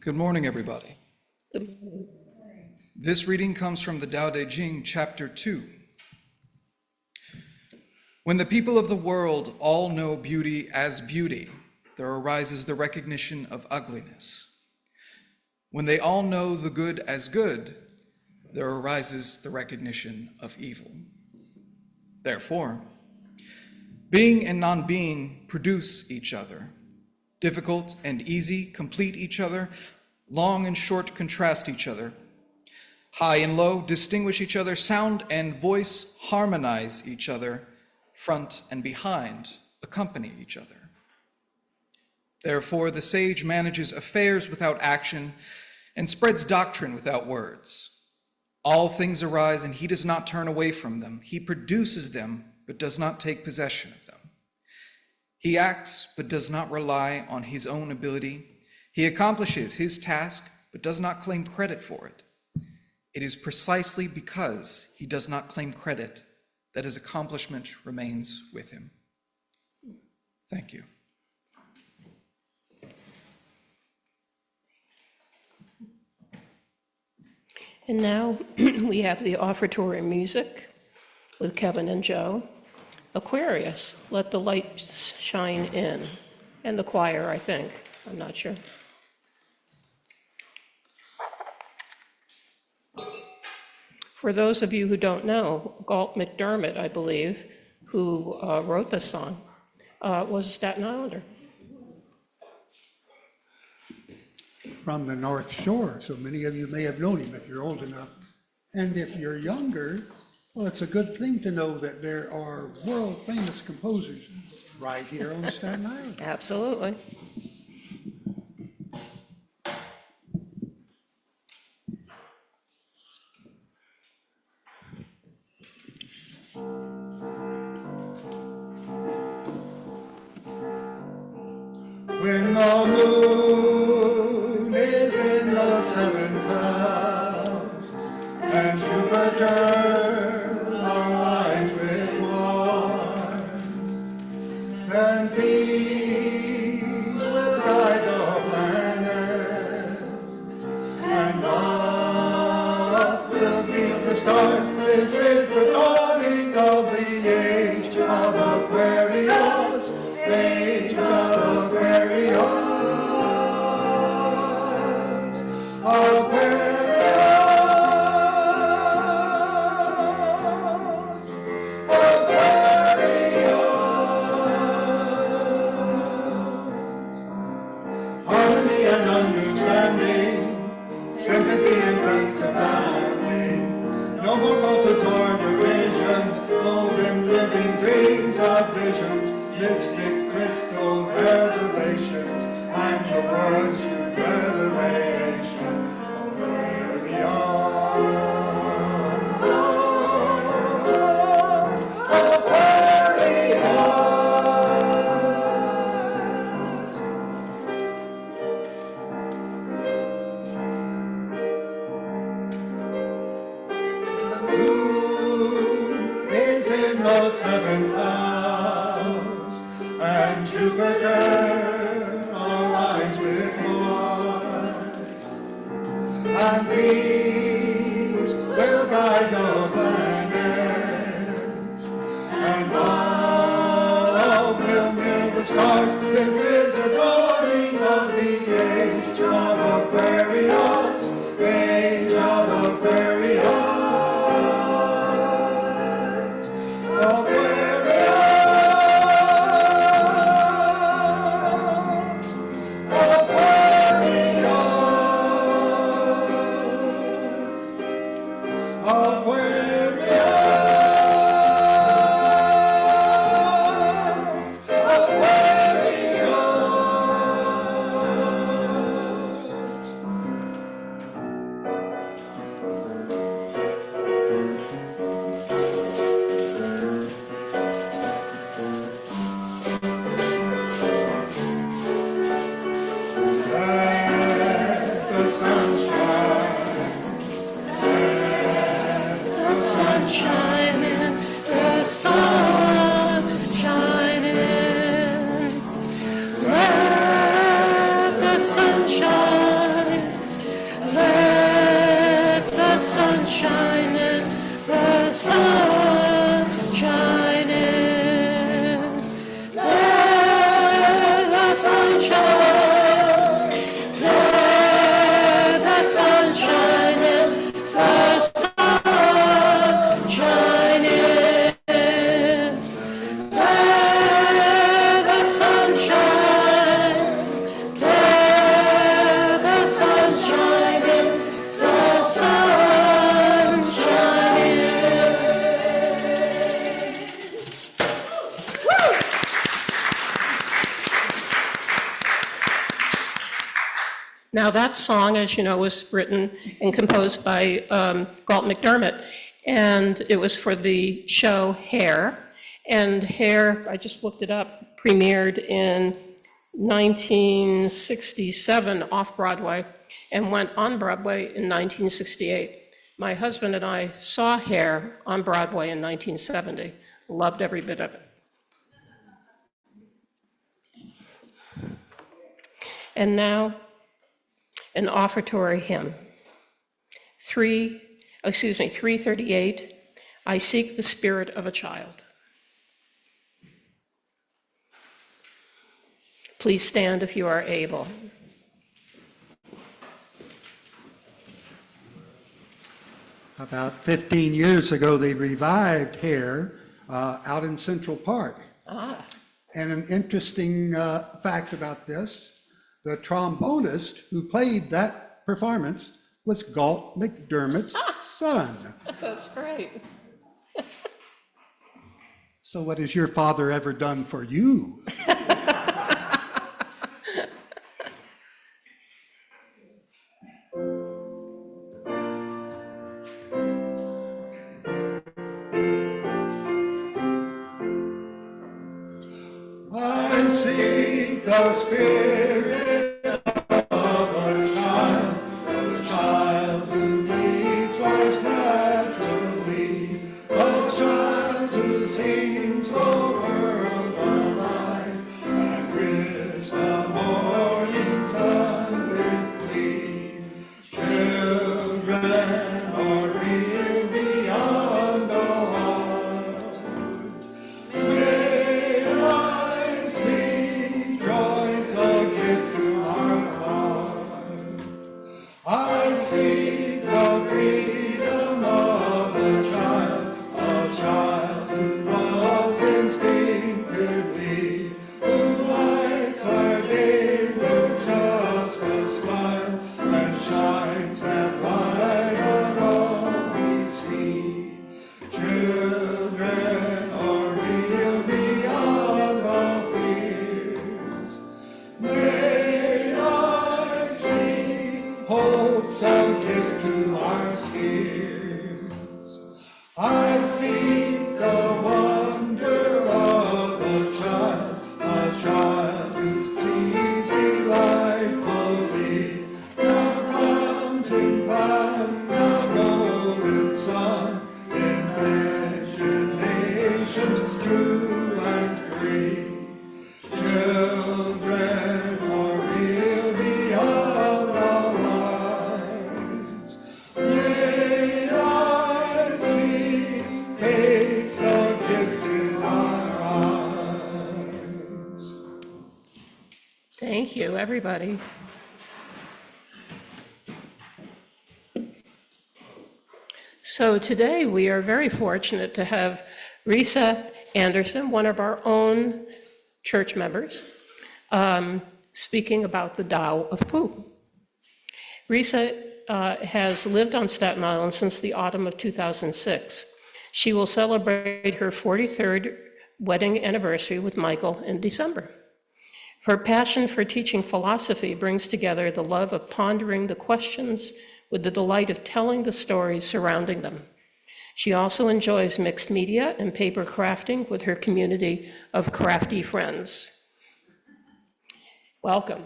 Good morning, everybody. This reading comes from the Tao Te Ching, chapter 2. When the people of the world all know beauty as beauty, there arises the recognition of ugliness. When they all know the good as good, there arises the recognition of evil. Therefore, being and non-being produce each other. Difficult and easy complete each other. Long and short contrast each other. High and low distinguish each other. Sound and voice harmonize each other. Front and behind accompany each other. Therefore, the sage manages affairs without action and spreads doctrine without words. All things arise, and he does not turn away from them. He produces them, but does not take possession of them. He acts, but does not rely on his own ability. He accomplishes his task, but does not claim credit for it. It is precisely because he does not claim credit that his accomplishment remains with him. Thank you. And now we have the offertory music with Kevin and Joe. Aquarius, Let the Light Shine In. And the choir, I think. I'm not sure. For those of you who don't know, Galt McDermott, I believe, who wrote this song, was a Staten Islander. From the North Shore, so many of you may have known him if you're old enough. And if you're younger, well, it's a good thing to know that there are world-famous composers right here on Staten Island. Absolutely. When the moon is in the seven clouds and Jupiter aligns with Mars, then peace will guide the planets and love will meet the stars. This is the dawning of the age of Aquarius, age of Aquarius. Harmony and understanding, sympathy and peace abounding. No more falsehoods or divisions, golden living dreams of visions, mystic crystal revelations, and the words to revelation. Seven clouds, and Jupiter aligns with Mars, and peace will guide the planets, and love will near the stars. This is the dawning of the age of Aquarius, age of Aquarius. Now, that song, as you know, was written and composed by Galt McDermott, and it was for the show Hair. And Hair, I just looked it up, premiered in 1967 off Broadway and went on Broadway in 1968. My husband and I saw Hair on Broadway in 1970. Loved every bit of it. And now, an offertory hymn. 338, I Seek the Spirit of a Child. Please stand if you are able. About 15 years ago, they revived Hair out in Central Park. Ah, And an interesting fact about this, the trombonist who played that performance was Galt McDermott's son. that's great. So what has your father ever done for you? I seek the spirit of a child who leads life naturally, a child who sings the world alive and grills the morning sun with glee. Children are real beyond the heart. May I see joys a gift to our heart. I seek the freedom of a child who loves instinctively, who lights our day with just a smile and shines that light on all we see. Children are real beyond all fears. May I see hope's a gift to our tears. I seek the wonder of a child who sees delightfully. Now comes in cloud, now golden sun, imaginations true and free. Children are real beyond our lives. May I see faith's a gift in our eyes. Thank you, everybody. So today we are very fortunate to have Risa Anderson, one of our own church members, speaking about the Tao of Pooh. Risa has lived on Staten Island since the autumn of 2006. She will celebrate her 43rd wedding anniversary with Michael in December. Her passion for teaching philosophy brings together the love of pondering the questions with the delight of telling the stories surrounding them. She also enjoys mixed media and paper crafting with her community of crafty friends. Welcome.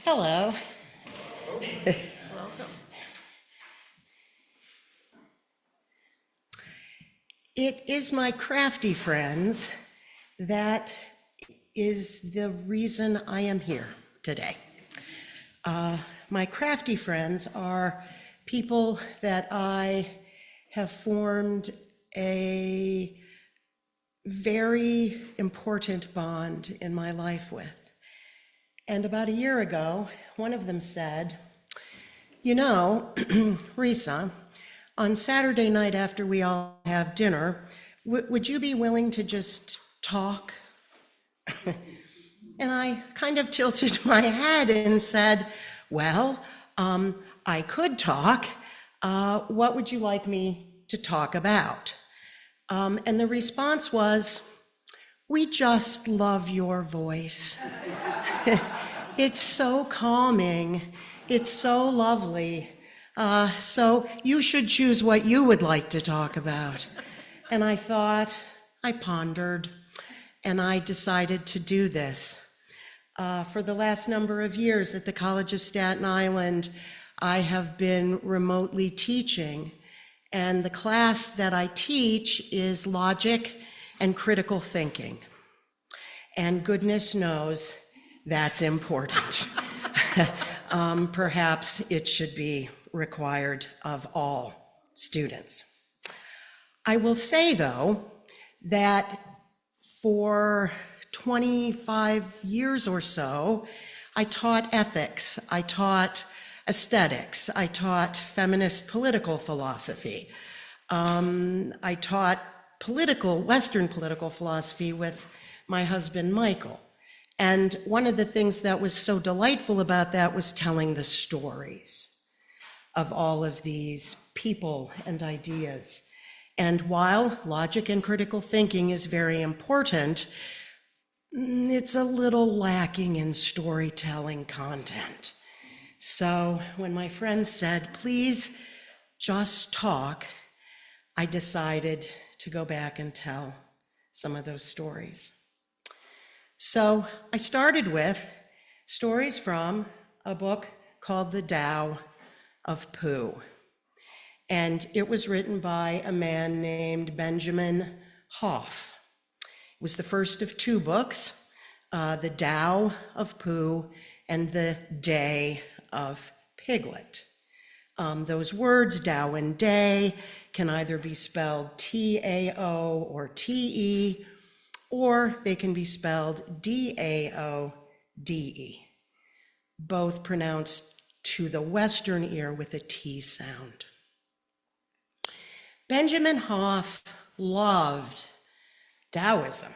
Hello. Welcome. It is my crafty friends that is the reason I am here today. My crafty friends are people that I have formed a very important bond in my life with. And about a year ago, one of them said, you know, Risa, on Saturday night after we all have dinner, would you be willing to just talk? And I kind of tilted my head and said, well, I could talk. What would you like me to talk about? And the response was, "We just love your voice. It's so calming. It's so lovely. So you should choose what you would like to talk about." And I thought, I pondered, and I decided to do this. For the last number of years at the College of Staten Island, I have been remotely teaching, and the class that I teach is logic and critical thinking. And goodness knows that's important. Perhaps it should be required of all students. I will say, though, that for 25 years or so, I taught ethics, I taught aesthetics, I taught feminist political philosophy. I taught Western political philosophy with my husband, Michael. And one of the things that was so delightful about that was telling the stories of all of these people and ideas. And while logic and critical thinking is very important, it's a little lacking in storytelling content. So when my friends said, "Please just talk," I decided to go back and tell some of those stories. So I started with stories from a book called The Tao of Pooh. And it was written by a man named Benjamin Hoff. It was the first of two books, The Tao of Pooh and The Day of Piglet. Those words, Tao and Day, can either be spelled T-A-O or T-E, or they can be spelled D-A-O-D-E, both pronounced to the Western ear with a T sound. Benjamin Hoff loved Taoism.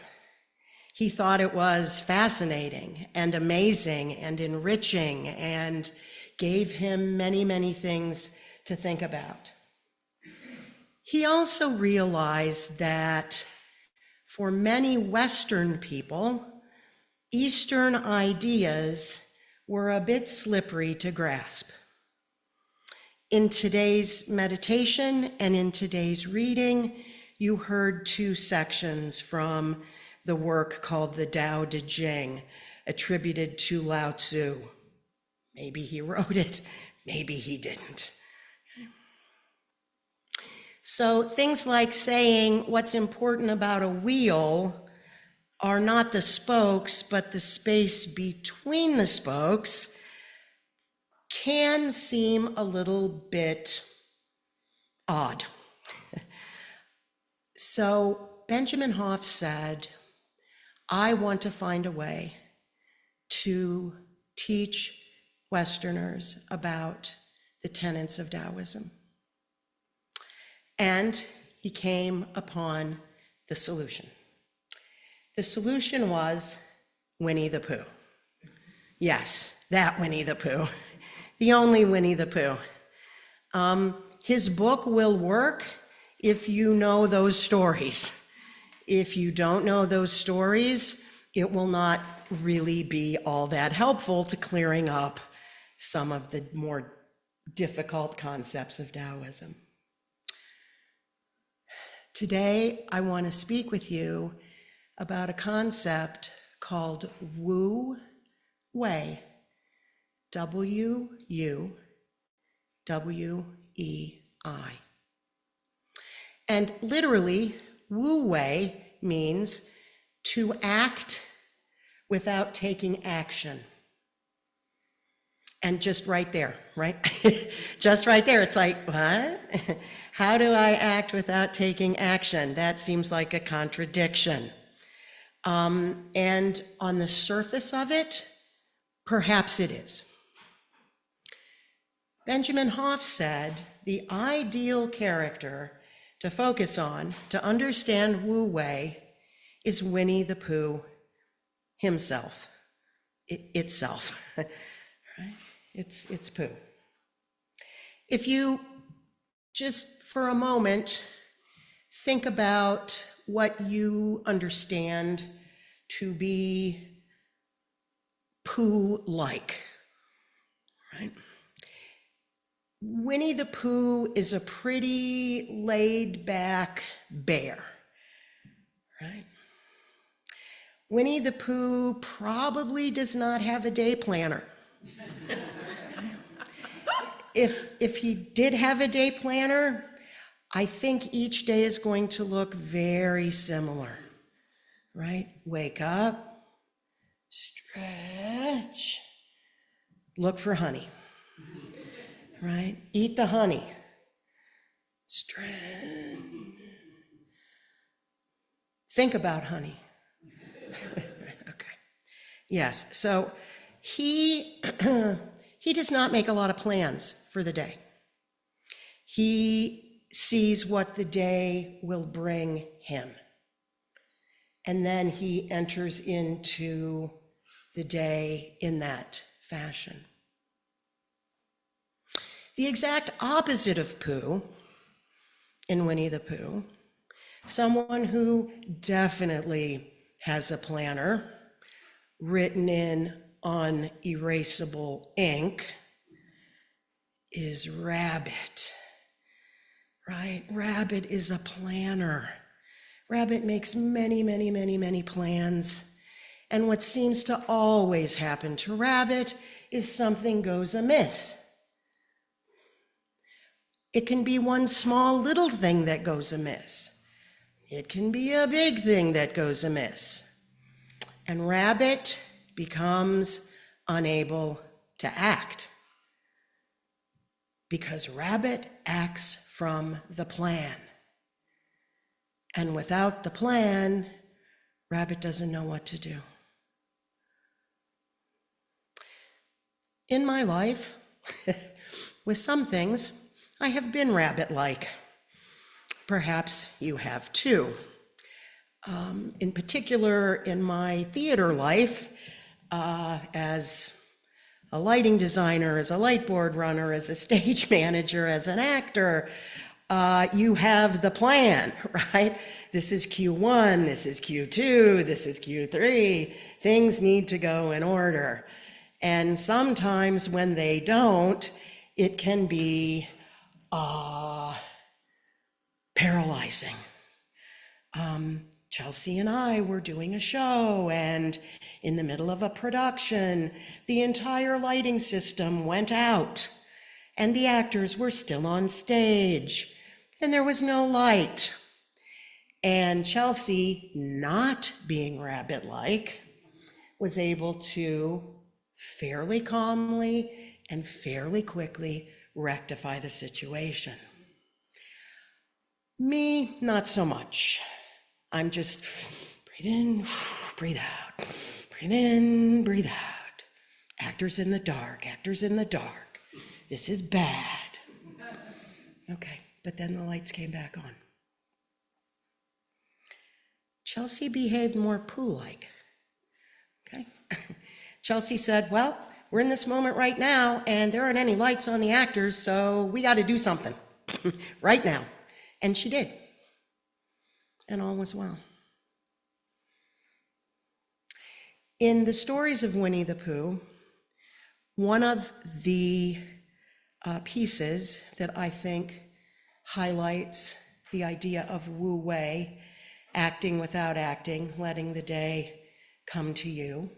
He thought it was fascinating and amazing and enriching and gave him many, many things to think about. He also realized that for many Western people, Eastern ideas were a bit slippery to grasp. In today's meditation and in today's reading, you heard two sections from the work called the Tao Te Ching, attributed to Lao Tzu. Maybe he wrote it, maybe he didn't. So things like saying what's important about a wheel are not the spokes, but the space between the spokes can seem a little bit odd. So Benjamin Hoff said, "I want to find a way to teach Westerners about the tenets of Taoism." And he came upon the solution. The solution was Winnie the Pooh. Yes, that Winnie the Pooh. The only Winnie the Pooh. His book will work if you know those stories. If you don't know those stories, it will not really be all that helpful to clearing up some of the more difficult concepts of Taoism. Today, I want to speak with you about a concept called wu-wei. W-U-W-E-I. And literally, wu-wei means to act without taking action. And just right there, right? Just right there, it's like, what? How do I act without taking action? That seems like a contradiction. And on the surface of it, perhaps it is. Benjamin Hoff said the ideal character to focus on, to understand wu-wei, is Winnie the Pooh himself, itself, right? It's Pooh. If you just for a moment think about what you understand to be Pooh-like, right? Winnie the Pooh is a pretty laid-back bear, right? Winnie the Pooh probably does not have a day planner. If he did have a day planner, I think each day is going to look very similar, right? Wake up, stretch, look for honey, right? Eat the honey, stretch, think about honey. Okay, yes, so he does not make a lot of plans for the day. He sees what the day will bring him. And then he enters into the day in that fashion. The exact opposite of Pooh in Winnie the Pooh, someone who definitely has a planner written in unerasable ink, is Rabbit. Right? Rabbit is a planner. Rabbit makes many, many, many, many plans. And what seems to always happen to Rabbit is something goes amiss. It can be one small little thing that goes amiss. It can be a big thing that goes amiss. And Rabbit becomes unable to act. Because Rabbit acts from the plan. And without the plan, Rabbit doesn't know what to do. In my life, with some things, I have been Rabbit-like. Perhaps you have too. In particular, in my theater life, as a lighting designer, as a light board runner, as a stage manager, as an actor, you have the plan, right? This is Q1, this is Q2, this is Q3. Things need to go in order. And sometimes when they don't, it can be paralyzing. Chelsea and I were doing a show, and in the middle of a production, the entire lighting system went out, and the actors were still on stage, and there was no light. And Chelsea, not being Rabbit-like, was able to fairly calmly and fairly quickly rectify the situation. Me, not so much. I'm just breathe in, breathe out, breathe in, breathe out. Actors in the dark, actors in the dark. This is bad. Okay, but then the lights came back on. Chelsea behaved more Pooh-like. Okay? Chelsea said, well, we're in this moment right now, and there aren't any lights on the actors, so we got to do something right now. And she did. And all was well. In the stories of Winnie the Pooh, one of the pieces that I think highlights the idea of wu-wei, acting without acting, letting the day come to you,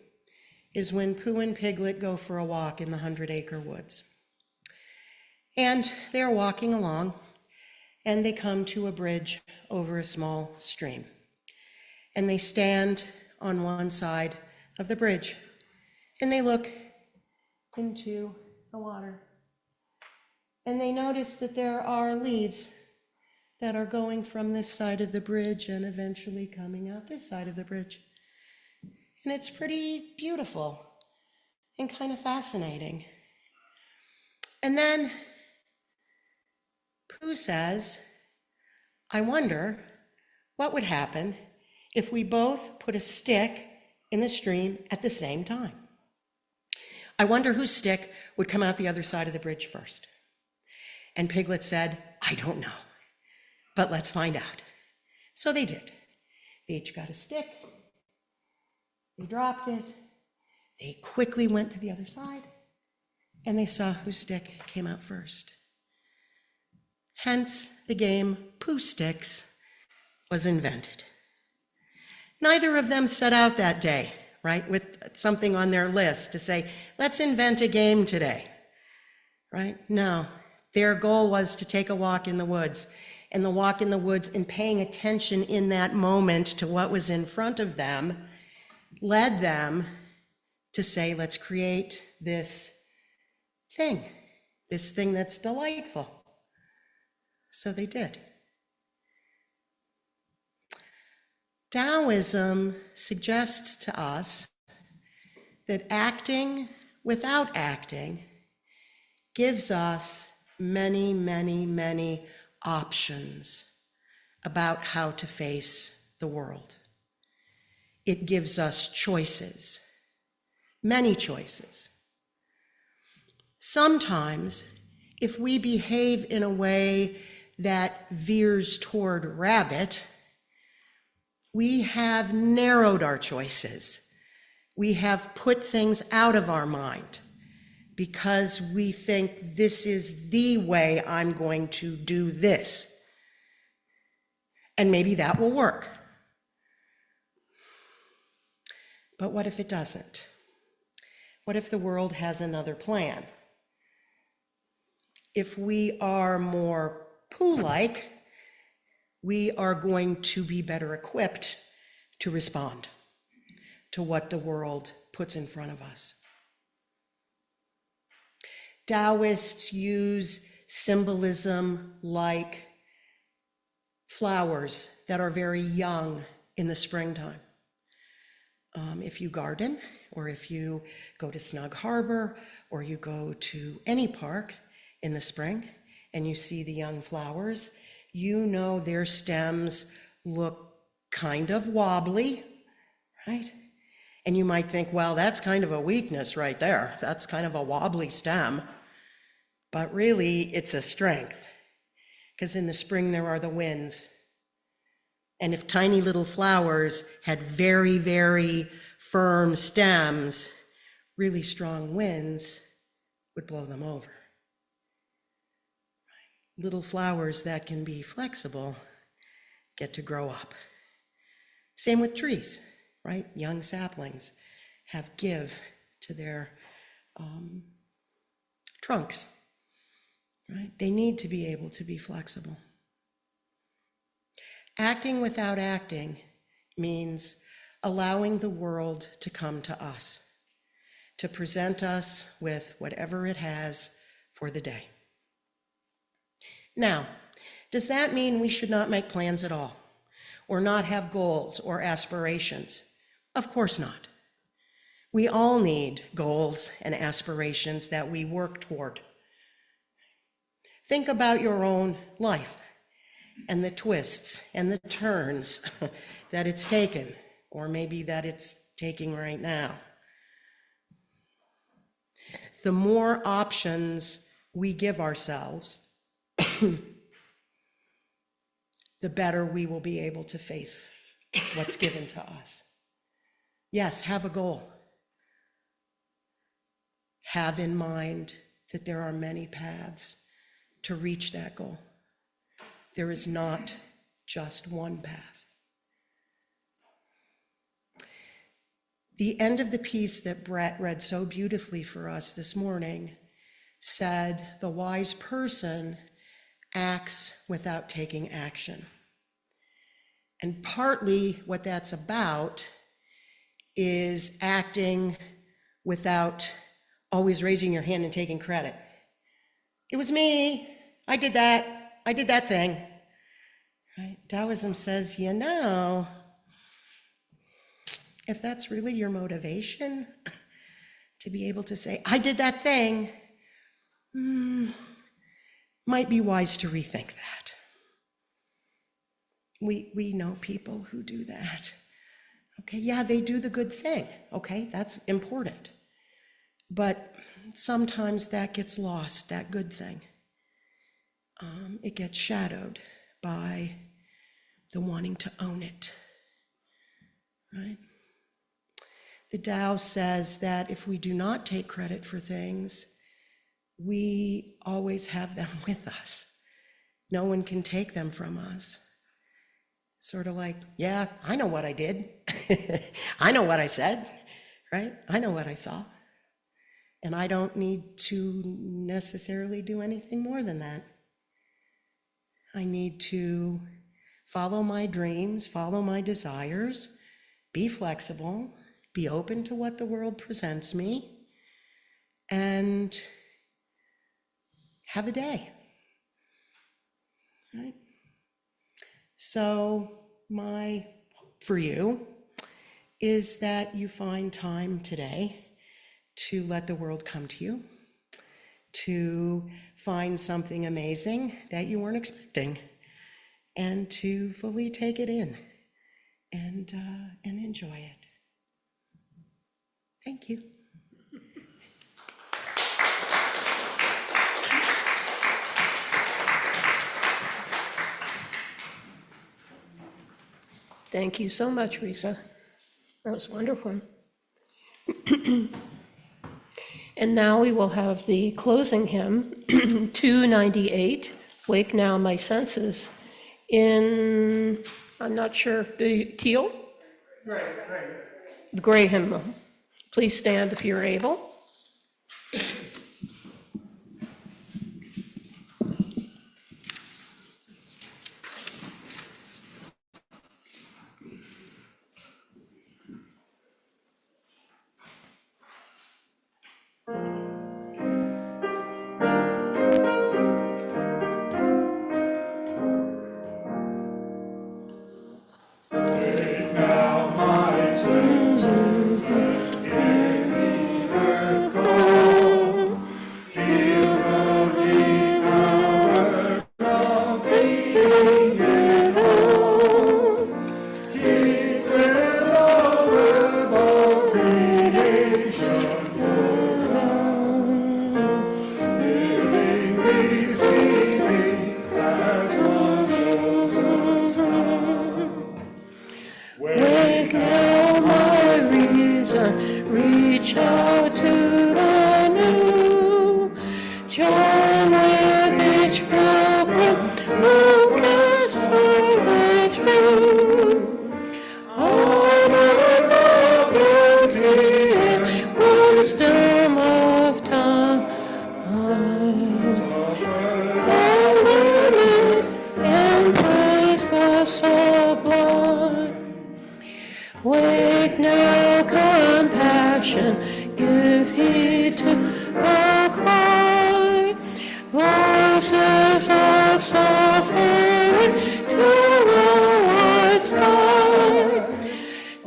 is when Pooh and Piglet go for a walk in the 100-acre woods. And they're walking along, and they come to a bridge over a small stream. And they stand on one side of the bridge, and they look into the water. And they notice that there are leaves that are going from this side of the bridge and eventually coming out this side of the bridge. And it's pretty beautiful and kind of fascinating. And then Pooh says, I wonder what would happen if we both put a stick in the stream at the same time. I wonder whose stick would come out the other side of the bridge first. And Piglet said, I don't know, but let's find out. So they did. They each got a stick. They dropped it. They quickly went to the other side, and they saw whose stick came out first. Hence, the game Pooh Sticks was invented. Neither of them set out that day, right, with something on their list to say, let's invent a game today, right? No, their goal was to take a walk in the woods, and the walk in the woods and paying attention in that moment to what was in front of them led them to say, let's create this thing that's delightful. So they did. Taoism suggests to us that acting without acting gives us many, many, many options about how to face the world. It gives us choices, many choices. Sometimes, if we behave in a way that veers toward rabbit, we have narrowed our choices. We have put things out of our mind because we think this is the way I'm going to do this. And maybe that will work. But what if it doesn't? What if the world has another plan? If we are more Pooh-like, we are going to be better equipped to respond to what the world puts in front of us. Taoists use symbolism like flowers that are very young in the springtime. If you garden, or if you go to Snug Harbor, or you go to any park in the spring and you see the young flowers, you know their stems look kind of wobbly, right? And you might think, well, that's kind of a weakness right there. That's kind of a wobbly stem. But really, it's a strength, because in the spring there are the winds. And if tiny little flowers had very, very firm stems, really strong winds would blow them over. Little flowers that can be flexible get to grow up. Same with trees, right? Young saplings have give to their trunks, right? They need to be able to be flexible. Acting without acting means allowing the world to come to us, to present us with whatever it has for the day. Now, does that mean we should not make plans at all, or not have goals or aspirations? Of course not. We all need goals and aspirations that we work toward. Think about your own life and the twists and the turns that it's taken, or maybe that it's taking right now. The more options we give ourselves, the better we will be able to face what's given to us. Yes, have a goal. Have in mind that there are many paths to reach that goal. There is not just one path. The end of the piece that Brett read so beautifully for us this morning said, the wise person acts without taking action. And partly what that's about is acting without always raising your hand and taking credit. It was me, I did that thing. Right? Taoism says, if that's really your motivation, to be able to say, I did that thing, might be wise to rethink that. We know people who do that. Okay, yeah, they do the good thing. Okay, that's important. But sometimes that gets lost, that good thing. It gets shadowed by the wanting to own it, right? The Tao says that if we do not take credit for things, we always have them with us. No one can take them from us. Sort of like, yeah, I know what I did. I know what I said, right? I know what I saw. And I don't need to necessarily do anything more than that. I need to follow my dreams, follow my desires, be flexible, be open to what the world presents me, and have a day, right? So my hope for you is that you find time today to let the world come to you, to find something amazing that you weren't expecting, and to fully take it in and enjoy it. Thank you. Thank you so much, Risa. That was wonderful. And now we will have the closing hymn, 298, Wake Now My Senses, in, I'm not sure, the teal? Great. The gray hymnal. Please stand if you're able. Reach out to the new, join with each pilgrim who casts the truth. Honor the beauty and wisdom of time. And praise the sublime. Wake now, compassion, give heed to the cry. Voices of suffering to the wide sky.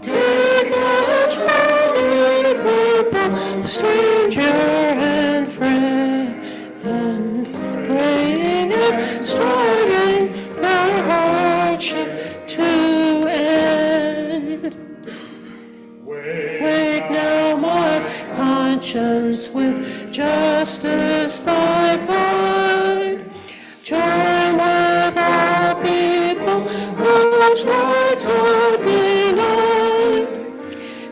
Take us from the purple, stranger and friend, praying and striving for hardship to end. Wake now my conscience with justice thy guide. Join with all people whose rights are denied.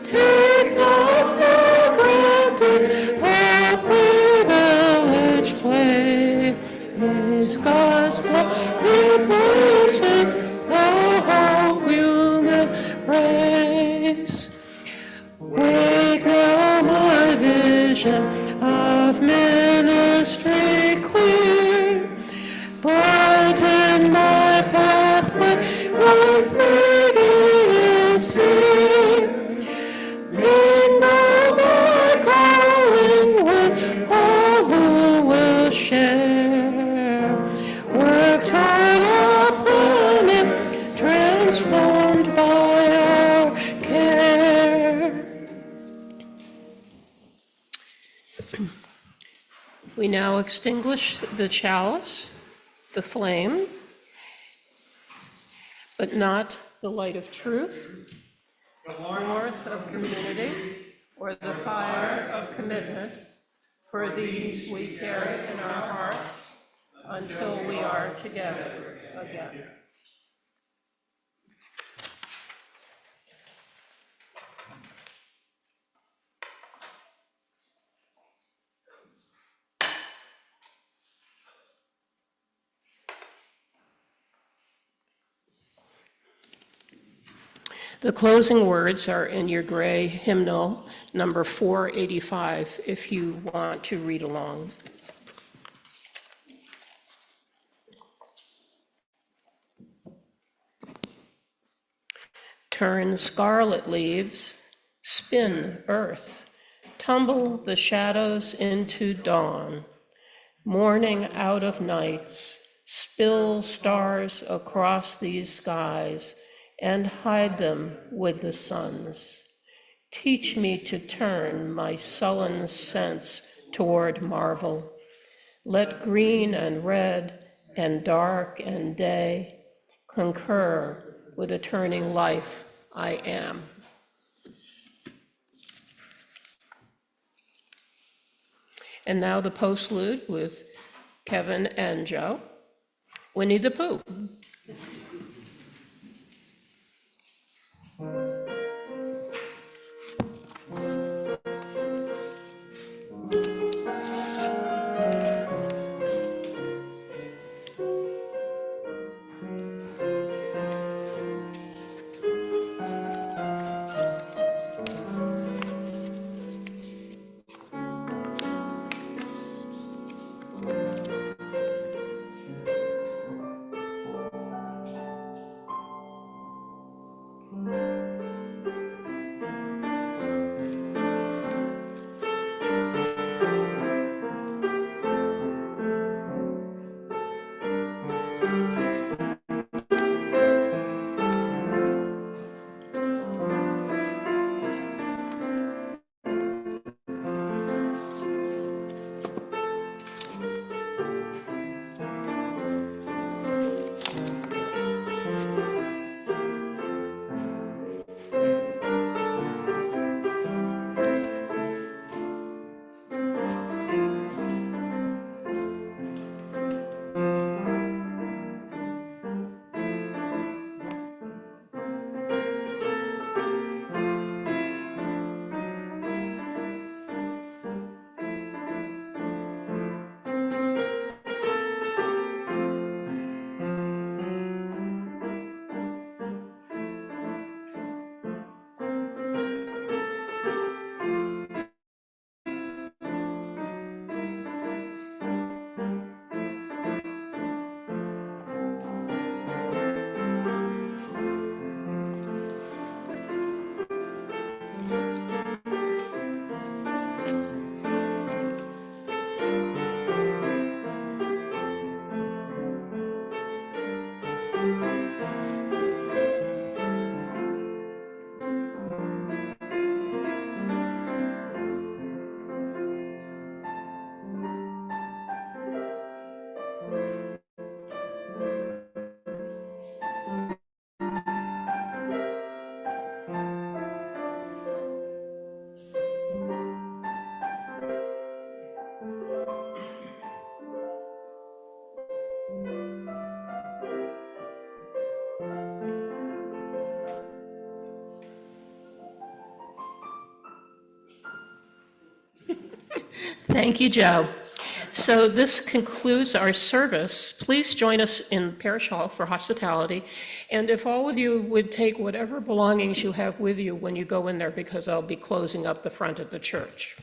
Take not for granted a privileged place. God's love embraces the whole human race. Wake now my vision of ministry clear. Brighten my pathway with radiance here. Mingle my calling with all who will share. Work toward a planet transformed by our care. We now extinguish the chalice, the flame, but not the light of truth, the warmth of community, or the fire of commitment. For these we carry in our hearts until we are together again. The closing words are in your gray hymnal, number 485, if you want to read along. Turn scarlet leaves, spin earth, tumble the shadows into dawn, morning out of nights, spill stars across these skies and hide them with the suns. Teach me to turn my sullen sense toward marvel. Let green and red and dark and day concur with a turning life I am. And now the postlude with Kevin and Joe. Winnie the Pooh. Thank you, Joe. So this concludes our service. Please join us in Parish Hall for hospitality. And if all of you would take whatever belongings you have with you when you go in there, because I'll be closing up the front of the church.